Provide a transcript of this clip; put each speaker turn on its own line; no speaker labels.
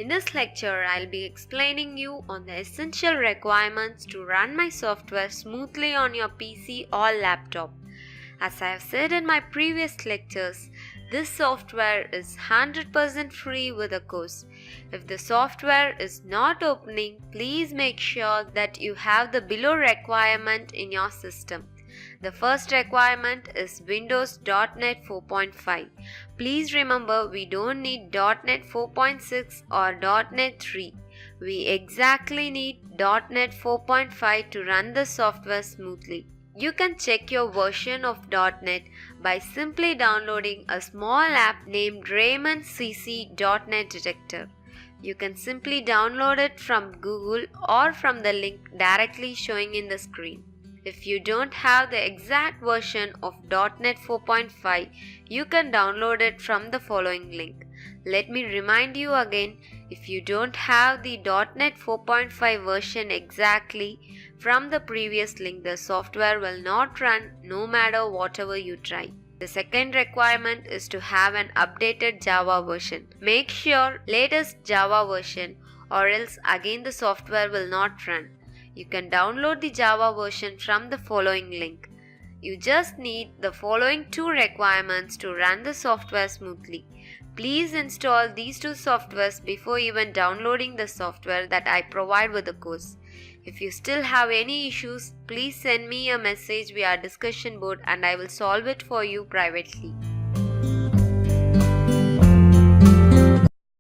In this lecture, I'll be explaining you on the essential requirements to run my software smoothly on your PC or laptop. As I have said in my previous lectures, this software is 100% free with a course. If the software is not opening, please make sure that you have the below requirement in your system. The first requirement is Windows.NET 4.5. Please remember, we don't need .NET 4.6 or .NET 3. We exactly need .NET 4.5 to run the software smoothly. You can check your version of .NET by simply downloading a small app named Raymond CC.NET Detector. You can simply download it from Google or from the link directly showing in the screen. If you don't have the exact version of .NET 4.5, you can download it from the following link. Let me remind you again, if you don't have the .NET 4.5 version exactly from the previous link, the software will not run no matter whatever you try. The second requirement is to have an updated Java version. Make sure latest Java version or else again the software will not run. You can download the Java version from the following link. You just need the following two requirements to run the software smoothly. Please install these two softwares before even downloading the software that I provide with the course. If you still have any issues, please send me a message via discussion board and I will solve it for you privately.